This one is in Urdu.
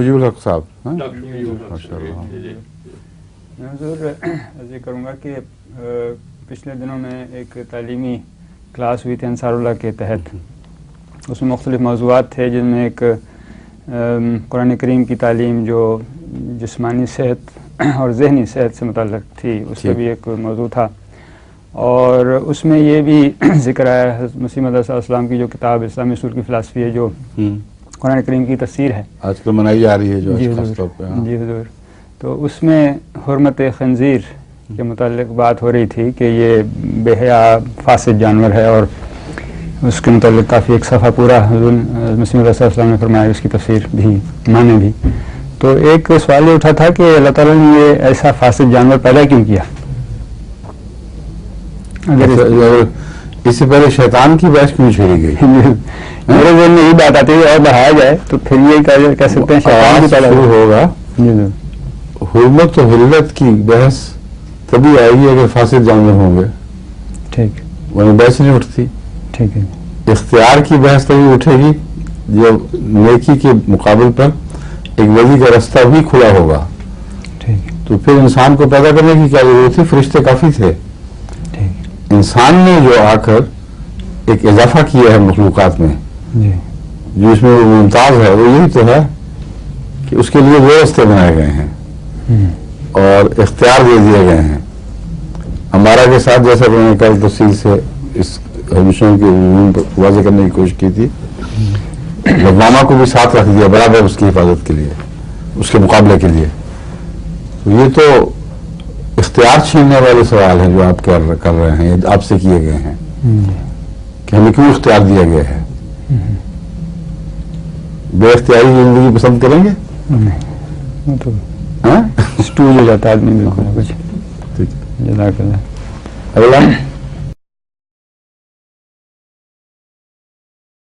مجیب الحق صاحب. ماشاء اللہ. میں حضور عرض کروں گا کہ پچھلے دنوں میں ایک تعلیمی کلاس ہوئی تھی انصار اللہ کے تحت. اس میں مختلف موضوعات تھے جن میں ایک قرآن کریم کی تعلیم جو جسمانی صحت اور ذہنی صحت سے متعلق تھی اس کا بھی ایک موضوع تھا. اور اس میں یہ بھی ذکر آیا حضرت مسیح موعود علیہ السلام کی جو کتاب اسلامی اصول کی فلسفی ہے جو قرآن کریم کی تفسیر ہے آج کل منائی جا رہی ہے جو جی خاص طور پہ. حضور. جی حضور. تو اس میں حرمت خنزیر کے متعلق بات ہو رہی تھی کہ یہ بے حیا فاسد جانور ہے اور اس کے متعلق کافی ایک صفحہ پورا حضور مسیح موعود علیہ السلام نے فرمایا اس کی تفسیر بھی معنی بھی. تو ایک سوال یہ اٹھا تھا کہ اللہ تعالیٰ نے یہ ایسا فاسد جانور پیدا کیوں کیا؟ اس سے پہلے شیطان کی بحث کیوں چھیڑی گئی؟ میرے ذہن میں یہ بات آتی ہے اور بڑھایا جائے تو پھر یہ کہہ سکتے ہیں شیطان بھی پیدا شروع ہوگا. حرمت و حلت کی بحث تبھی آئے گی اگر فاسد جانور ہوں گے. ٹھیک ورنہ بحث نہیں اٹھتی. ٹھیک ہے. اختیار کی بحث تبھی اٹھے گی جب نیکی کے مقابل پر ایک ولی کا رستہ بھی کھلا ہوگا. ٹھیک. تو پھر انسان کو پیدا کرنے کی کیا ضرورت تھی؟ فرشتے کافی تھے. انسان نے جو آ کر ایک اضافہ کیا ہے مخلوقات میں جو اس میں وہ ممتاز ہے وہ یہی تو ہے کہ اس کے لیے وہ راستے بنائے گئے ہیں اور اختیار دے دیے گئے ہیں. ہمارا کے ساتھ جیسا میں نے کل تفصیل سے اس ہمیشوں کی واضح کرنے کی کوشش کی تھی ماما کو بھی ساتھ رکھ دیا برابر اس کی حفاظت کے لیے اس کے مقابلے کے لیے. تو یہ تو اختیار چھیننے والے سوال ہیں جو آپ کر رہے ہیں آپ سے کیے گئے ہیں کہ ہمیں کیوں اختیار دیا گیا ہے. بے اختیاری زندگی پسند کریں گے؟ اسٹول ہو جاتا ہے آدمی. بالکل کچھ. جزاک اللہ. اگلا